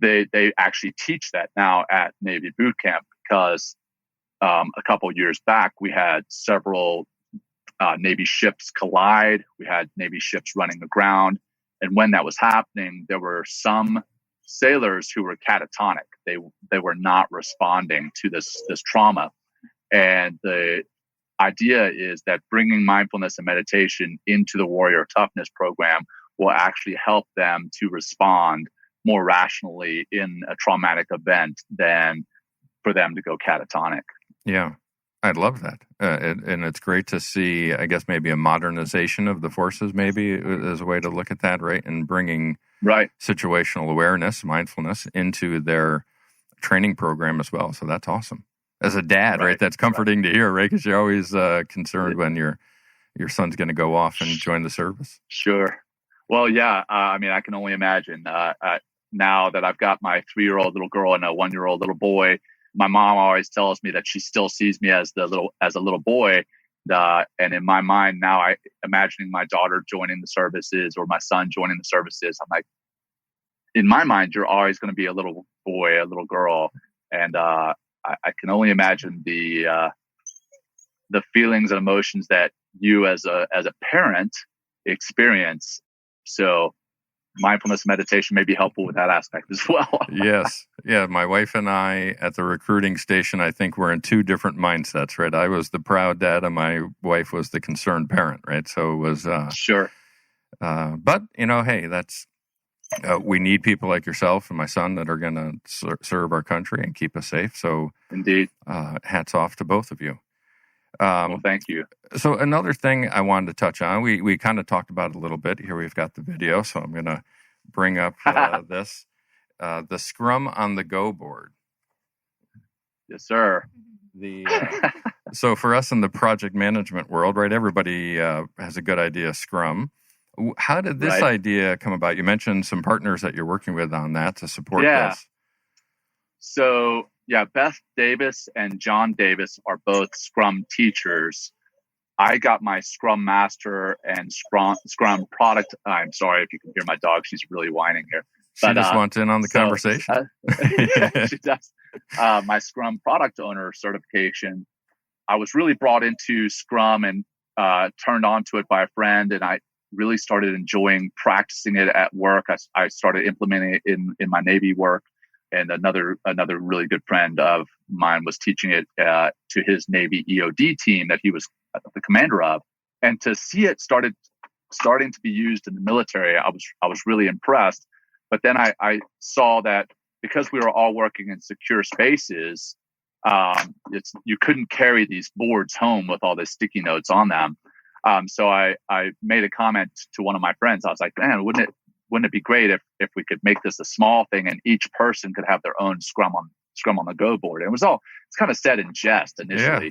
Speaker 3: they actually teach that now at Navy boot camp because a couple of years back we had several Navy ships collide. We had Navy ships running aground, and when that was happening, there were some sailors who were catatonic. They were not responding to this trauma, and the idea is that bringing mindfulness and meditation into the Warrior Toughness program will actually help them to respond more rationally in a traumatic event than for them to go catatonic.
Speaker 2: Yeah, I love that. And it's great to see, I guess, maybe a modernization of the forces, maybe as a way to look at that, right? And bringing situational awareness, mindfulness into their training program as well. So that's awesome. As a dad, right? That's comforting to hear, right? Because you're always concerned when your son's going to go off and join the service.
Speaker 3: Sure. Well, yeah. I mean, I can only imagine. Now that I've got my 3-year-old little girl and a 1-year-old little boy, my mom always tells me that she still sees me as a little boy. And in my mind now, I imagining my daughter joining the services or my son joining the services. I'm like, in my mind, you're always going to be a little boy, a little girl, and I can only imagine the feelings and emotions that you as a parent experience. So mindfulness meditation may be helpful with that aspect as well.
Speaker 2: Yes. Yeah. My wife and I at the recruiting station, I think we're in two different mindsets, right? I was the proud dad and my wife was the concerned parent, right? So it was,
Speaker 3: Sure.
Speaker 2: but hey, that's, we need people like yourself and my son that are going to serve our country and keep us safe. So
Speaker 3: Indeed.
Speaker 2: Hats off to both of you.
Speaker 3: Well, thank you.
Speaker 2: So another thing I wanted to touch on, we kind of talked about it a little bit. Here we've got the video, so I'm going to bring up this, the Scrum on the Go board.
Speaker 3: Yes, sir.
Speaker 2: So for us in the project management world, right, everybody has a good idea of Scrum. How did this idea come about? You mentioned some partners that you're working with on that to support this.
Speaker 3: So, Beth Davis and John Davis are both Scrum teachers. I got my Scrum Master and Scrum product. I'm sorry if you can hear my dog. She's really whining here.
Speaker 2: She just wants in on the conversation.
Speaker 3: She does. My Scrum product owner certification. I was really brought into Scrum and turned on to it by a friend, and I really started enjoying practicing it at work. I started implementing it in my Navy work, and another really good friend of mine was teaching it to his Navy EOD team that he was the commander of. And to see it starting to be used in the military, I was really impressed. But then I saw that because we were all working in secure spaces, you couldn't carry these boards home with all the sticky notes on them. So I made a comment to one of my friends. I was like, man, wouldn't it be great if we could make this a small thing and each person could have their own Scrum on the Go board? And it's kind of said in jest initially.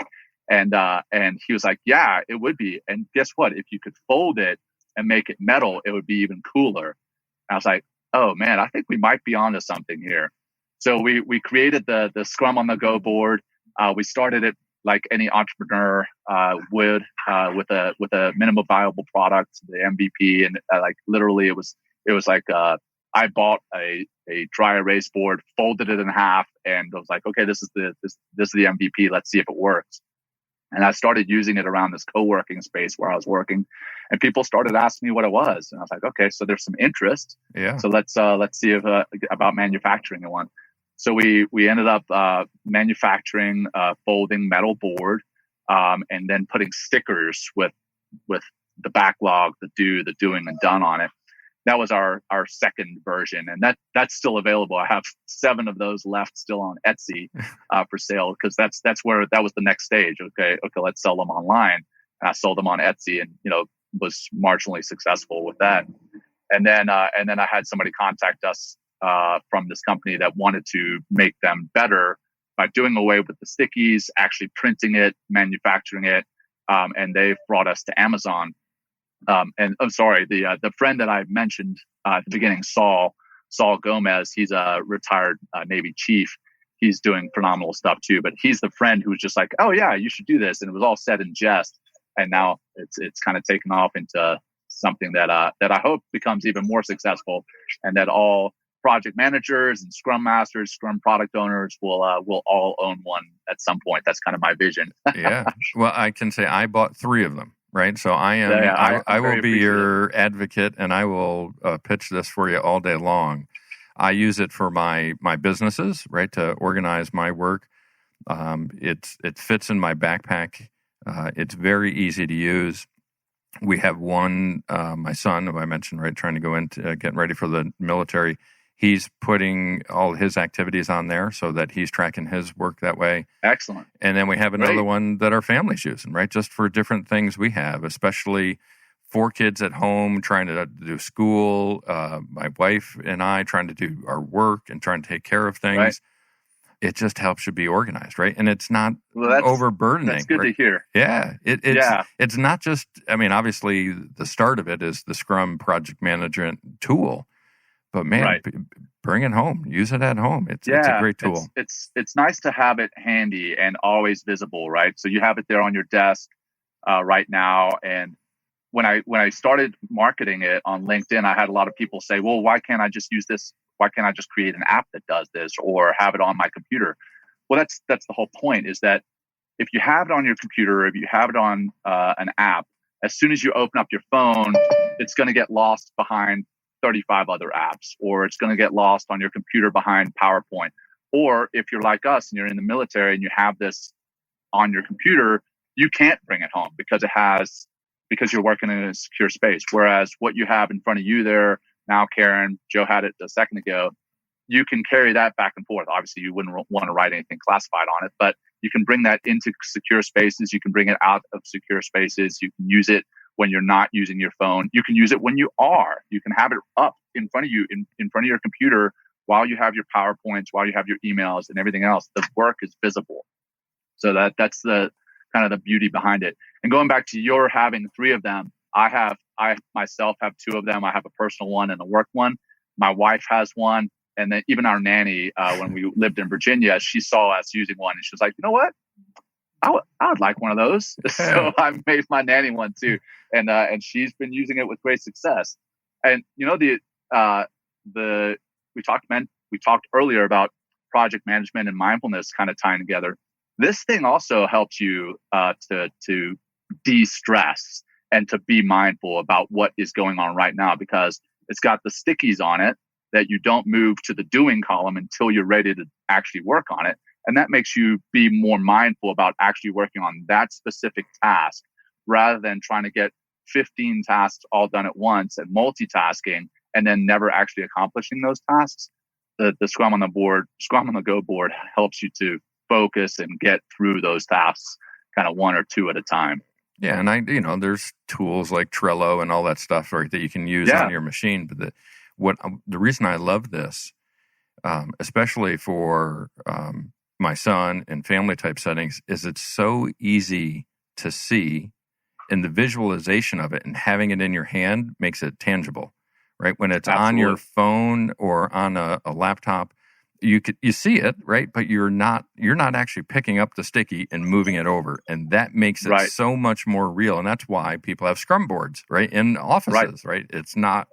Speaker 3: Yeah. And he was like, yeah, it would be. And guess what? If you could fold it and make it metal, it would be even cooler. And I was like, oh man, I think we might be onto something here. So we created the Scrum on the Go board. We started it like any entrepreneur would with a minimum viable product, the MVP, and like literally it was like I bought a dry erase board, folded it in half, and I was like, okay, this is the MVP. Let's see if it works. And I started using it around this co-working space where I was working, and people started asking me what it was, and I was like, okay, so there's some interest.
Speaker 2: Yeah.
Speaker 3: So let's see if about manufacturing one. So we ended up manufacturing a folding metal board, and then putting stickers with the backlog, the doing, and done on it. That was our second version, and that's still available. I have 7 of those left still on Etsy for sale, because that's where that was the next stage. Okay, let's sell them online. And I sold them on Etsy, and was marginally successful with that. And then I had somebody contact us from this company that wanted to make them better by doing away with the stickies, actually printing it, manufacturing it, and they brought us to Amazon. And I'm sorry, the friend that I mentioned at the beginning, Saul Gomez, he's a retired Navy chief. He's doing phenomenal stuff too, but he's the friend who was just like, oh yeah, you should do this. And it was all said in jest. And now it's kind of taken off into something that I hope becomes even more successful, and that all project managers and Scrum masters, Scrum product owners will all own one at some point. That's kind of my vision.
Speaker 2: Yeah. Well, I can say I bought 3 of them. Right. So I will be your advocate, and I will pitch this for you all day long. I use it for my businesses, right, to organize my work. It fits in my backpack. It's very easy to use. We have one, my son, who I mentioned, right, trying to go into getting ready for the military. He's putting all his activities on there so that he's tracking his work that way.
Speaker 3: Excellent.
Speaker 2: And then we have another one that our family's using, right? Just for different things we have, especially 4 kids at home trying to do school, my wife and I trying to do our work and trying to take care of things. Right. It just helps you be organized, right? And it's not overburdening.
Speaker 3: That's good
Speaker 2: right?
Speaker 3: to hear.
Speaker 2: Yeah. It's not just, obviously the start of it is the Scrum project management tool. But man, bring it home. Use it at home. It's a great tool.
Speaker 3: It's nice to have it handy and always visible, right? So you have it there on your desk right now. And when I started marketing it on LinkedIn, I had a lot of people say, "Well, why can't I just use this? Why can't I just create an app that does this, or have it on my computer?" Well, that's the whole point. Is that if you have it on your computer, if you have it on an app, as soon as you open up your phone, it's going to get lost behind 35 other apps, or it's going to get lost on your computer behind PowerPoint. Or if you're like us and you're in the military and you have this on your computer, you can't bring it home because you're working in a secure space. Whereas what you have in front of you there now, Karen, Joe had it a second ago, you can carry that back and forth. Obviously, you wouldn't want to write anything classified on it, but you can bring that into secure spaces. You can bring it out of secure spaces. You can use it when you're not using your phone. You can use it when you are. You can have it up in front of you, in front of your computer, while you have your PowerPoints, while you have your emails and everything else. The work is visible. So that's the kind of the beauty behind it. And going back to your having 3 of them, I myself have 2 of them. I have a personal one and a work one. My wife has one. And then even our nanny, when we lived in Virginia, she saw us using one and she was like, you know what? I would like one of those. So I made my nanny one too. And she's been using it with great success. And you know, we talked earlier about project management and mindfulness kind of tying together. This thing also helps you to de-stress and to be mindful about what is going on right now, because it's got the stickies on it that you don't move to the doing column until you're ready to actually work on it. And that makes you be more mindful about actually working on that specific task rather than trying to get 15 tasks all done at once and multitasking and then never actually accomplishing those tasks. The Scrum on the Go board helps you to focus and get through those tasks kind of 1 or 2 at a time.
Speaker 2: Yeah, and there's tools like Trello and all that stuff, right, that you can use on your machine. But the reason I love this, especially for my son and family type settings, is it's so easy to see, and the visualization of it and having it in your hand makes it tangible, right? When it's on your phone or on a laptop, you see it, right? But you're not actually picking up the sticky and moving it over, and that makes it so much more real. And that's why people have Scrum boards, right, in offices, right? It's not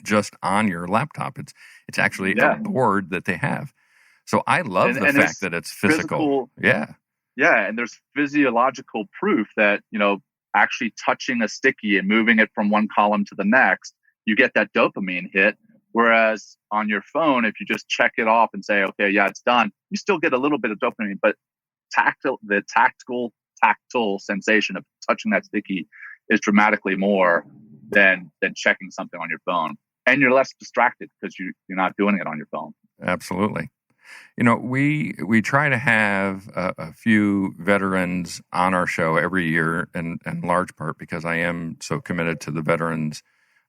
Speaker 2: just on your laptop; it's actually a board that they have. So I love the fact that it's physical. Yeah,
Speaker 3: and there's physiological proof that actually touching a sticky and moving it from one column to the next, you get that dopamine hit. Whereas on your phone, if you just check it off and say, okay, yeah, it's done, you still get a little bit of dopamine, but the tactile sensation of touching that sticky is dramatically more than checking something on your phone. And you're less distracted because you're not doing it on your phone.
Speaker 2: Absolutely. We try to have a few veterans on our show every year, in large part because I am so committed to the veterans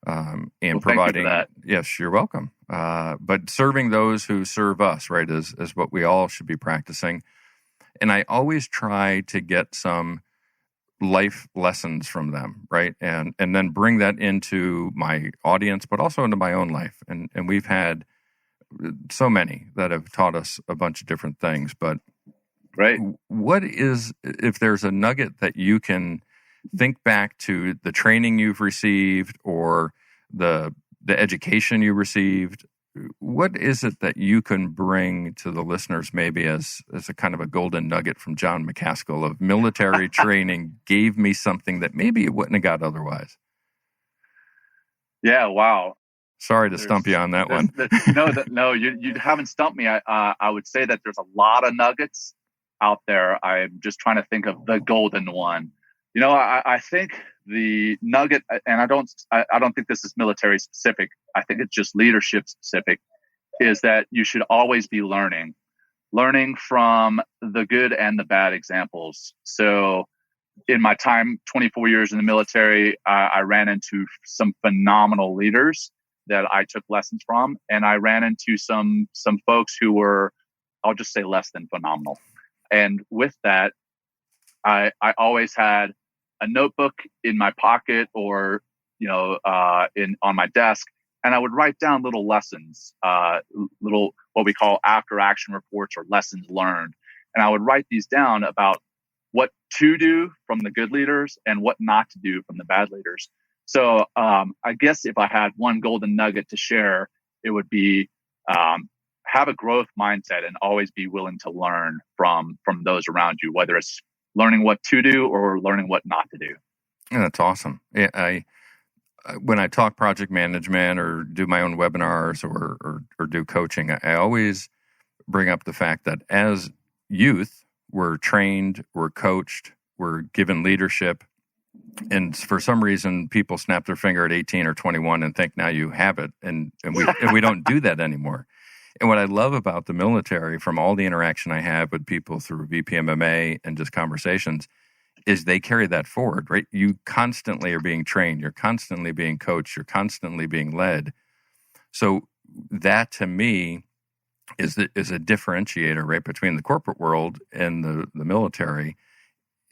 Speaker 2: and providing.
Speaker 3: Thank you for that.
Speaker 2: Yes, you're welcome. But serving those who serve us, right, is what we all should be practicing. And I always try to get some life lessons from them, right, and then bring that into my audience, but also into my own life. And we've had so many that have taught us a bunch of different things. But what is, if there's a nugget that you can think back to the training you've received or the education you received, what is it that you can bring to the listeners maybe as a kind of a golden nugget from Jon Macaskill of military training gave me something that maybe you wouldn't have got otherwise?
Speaker 3: Yeah, wow.
Speaker 2: Sorry to stump you on that one.
Speaker 3: No, you haven't stumped me. I would say that there's a lot of nuggets out there. I'm just trying to think of the golden one. I think the nugget, and I don't think this is military specific. I think it's just leadership specific, is that you should always be learning from the good and the bad examples. So in my time, 24 years in the military, I ran into some phenomenal leaders that I took lessons from. And I ran into some folks who were, I'll just say, less than phenomenal. And with that, I always had a notebook in my pocket or, on my desk. And I would write down little lessons, little what we call after action reports or lessons learned. And I would write these down about what to do from the good leaders and what not to do from the bad leaders. So I guess if I had one golden nugget to share, it would be have a growth mindset and always be willing to learn from those around you, whether it's learning what to do or learning what not to do.
Speaker 2: Yeah, that's awesome. Yeah, when I talk project management or do my own webinars or do coaching, I always bring up the fact that as youth, we're trained, we're coached, we're given leadership. And for some reason, people snap their finger at 18 or 21 and think now you have it. And we don't do that anymore. And what I love about the military, from all the interaction I have with people through VPMMA and just conversations, is they carry that forward, right? You constantly are being trained. You're constantly being coached. You're constantly being led. So that, to me, is a differentiator, right, between the corporate world and the military.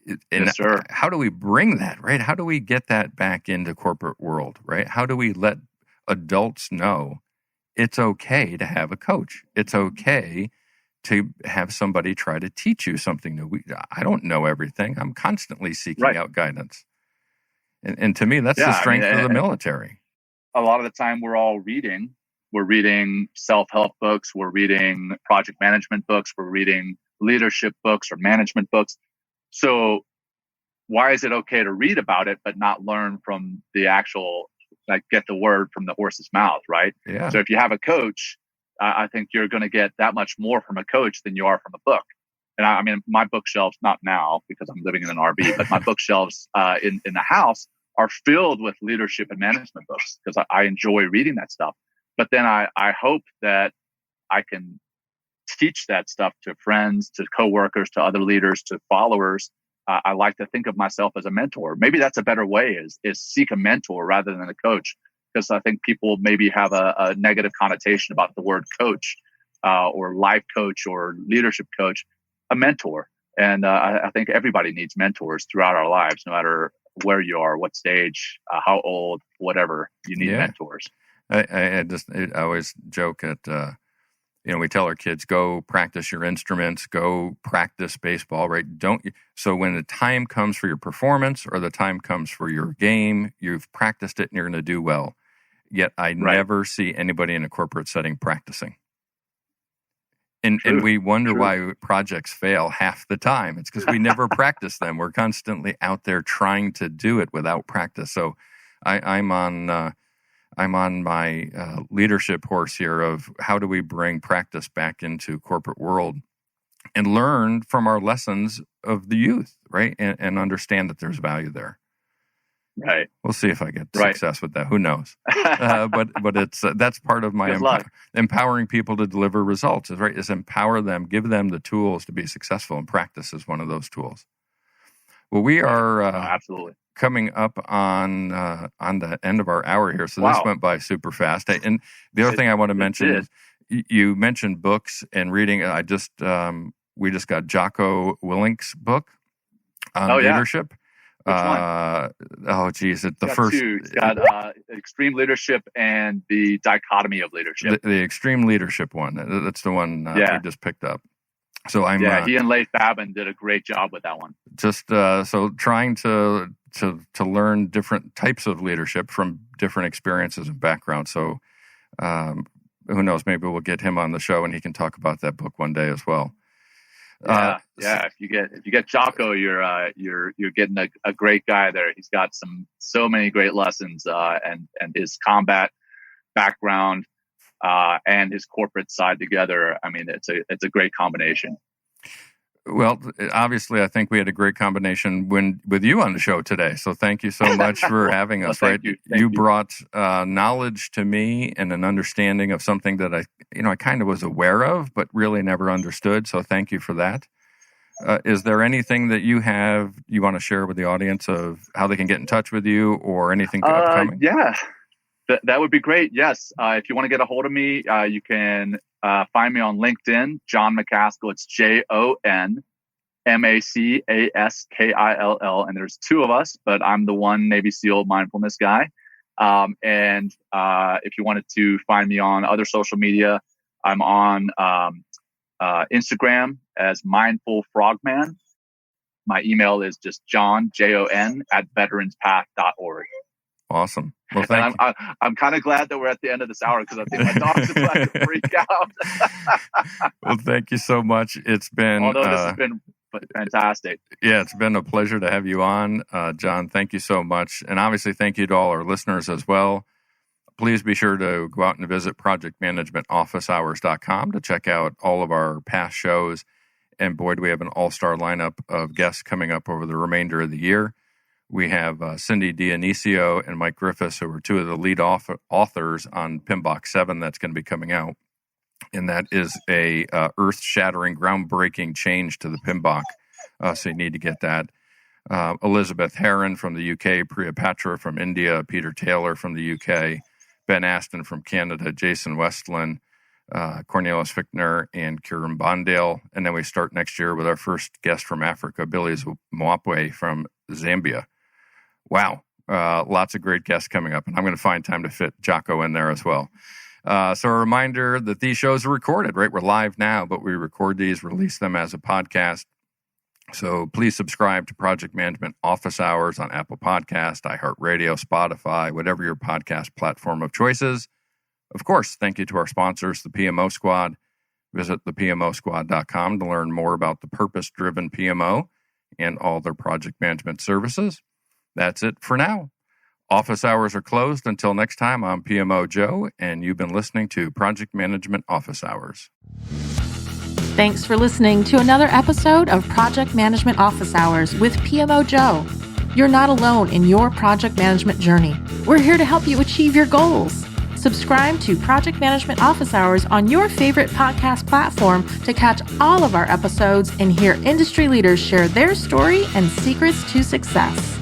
Speaker 2: And
Speaker 3: yes, sir.
Speaker 2: How do we bring that, right? How do we get that back into corporate world, right? How do we let adults know it's okay to have a coach? It's okay to have somebody try to teach you something new. I don't know everything. I'm constantly seeking out guidance. And to me, that's the strength of the military.
Speaker 3: A lot of the time we're all reading. We're reading self-help books. We're reading project management books. We're reading leadership books or management books. So why is it okay to read about it, but not learn from the actual, get the word from the horse's mouth, right?
Speaker 2: Yeah.
Speaker 3: So if you have a coach, I think you're going to get that much more from a coach than you are from a book. And I mean, my bookshelves, not now because I'm living in an RV, but my bookshelves in the house are filled with leadership and management books because I enjoy reading that stuff. But then I hope that I can teach that stuff to friends, to coworkers, to other leaders, to followers. I like to think of myself as a mentor. Maybe that's a better way is seek a mentor rather than a coach. Because I think people maybe have a negative connotation about the word coach or life coach or leadership coach, a mentor. And I think everybody needs mentors throughout our lives, no matter where you are, what stage, how old, whatever, you need mentors.
Speaker 2: I always joke at, we tell our kids, go practice your instruments, go practice baseball, right? So when the time comes for your performance or the time comes for your game, you've practiced it and you're going to do well. Yet I never see anybody in a corporate setting practicing. And we wonder why projects fail half the time. It's because we never practice them. We're constantly out there trying to do it without practice. So I'm on my leadership horse here of how do we bring practice back into corporate world and learn from our lessons of the youth, right? And understand that there's value there.
Speaker 3: Right.
Speaker 2: We'll see if I get success with that. Who knows? But it's that's part of my empowering people to deliver results. Is empower them, give them the tools to be successful, and practice is one of those tools. Well, we are
Speaker 3: absolutely
Speaker 2: coming up on the end of our hour here, so this went by super fast. And the other thing I want to mention is you mentioned books and reading. We just got Jocko Willink's book on leadership.
Speaker 3: Which one?
Speaker 2: The first.
Speaker 3: Two. It's got Extreme Leadership and the Dichotomy of Leadership.
Speaker 2: The Extreme Leadership one. That's the one we just picked up. So
Speaker 3: he and Leif Babin did a great job with that one.
Speaker 2: Just so trying to learn different types of leadership from different experiences and backgrounds. So who knows? Maybe we'll get him on the show and he can talk about that book one day as well.
Speaker 3: If you get Jocko, you're getting a great guy there. He's got so many great lessons, and his combat background and his corporate side together. I mean, it's a great combination.
Speaker 2: Well, obviously, I think we had a great combination with you on the show today. So thank you so much for having us.
Speaker 3: Thank you.
Speaker 2: Brought knowledge to me and an understanding of something that I kind of was aware of, but really never understood. So thank you for that. Is there anything that you want to share with the audience of how they can get in touch with you or anything upcoming?
Speaker 3: Yeah, that would be great. Yes. If you want to get a hold of me, you can find me on LinkedIn, Jon Macaskill. It's JON Macaskill, and there's two of us, but I'm the one Navy SEAL mindfulness guy. And if you wanted to find me on other social media, I'm on Instagram as Mindful Frogman. My email is just Jon, JON, @veteranspath.org.
Speaker 2: Awesome. Well, thank you.
Speaker 3: I'm kind of glad that we're at the end of this hour because I think my dogs are about to freak out.
Speaker 2: Well, thank you so much. It's been
Speaker 3: this has been fantastic.
Speaker 2: Yeah, it's been a pleasure to have you on, Jon. Thank you so much. And obviously, thank you to all our listeners as well. Please be sure to go out and visit projectmanagementofficehours.com to check out all of our past shows. And boy, do we have an all-star lineup of guests coming up over the remainder of the year. We have Cindy Dionisio and Mike Griffiths, who are two of the lead authors on PMBOK 7 that's going to be coming out. And that is a earth-shattering, groundbreaking change to the PMBOK. So you need to get that. Elizabeth Heron from the UK, Priya Patra from India, Peter Taylor from the UK, Ben Aston from Canada, Jason Westland, Cornelius Fichtner, and Kieran Bondale. And then we start next year with our first guest from Africa, Billy Mwapwe from Zambia. Wow. Lots of great guests coming up. And I'm going to find time to fit Jocko in there as well. So a reminder that these shows are recorded, right? We're live now, but we record these, release them as a podcast. So please subscribe to Project Management Office Hours on Apple Podcast, iHeartRadio, Spotify, whatever your podcast platform of choice is. Of course, thank you to our sponsors, the PMO Squad. Visit thepmosquad.com to learn more about the purpose-driven PMO and all their project management services. That's it for now. Office hours are closed. Until next time, I'm PMO Joe, and you've been listening to Project Management Office Hours.
Speaker 1: Thanks for listening to another episode of Project Management Office Hours with PMO Joe. You're not alone in your project management journey. We're here to help you achieve your goals. Subscribe to Project Management Office Hours on your favorite podcast platform to catch all of our episodes and hear industry leaders share their story and secrets to success.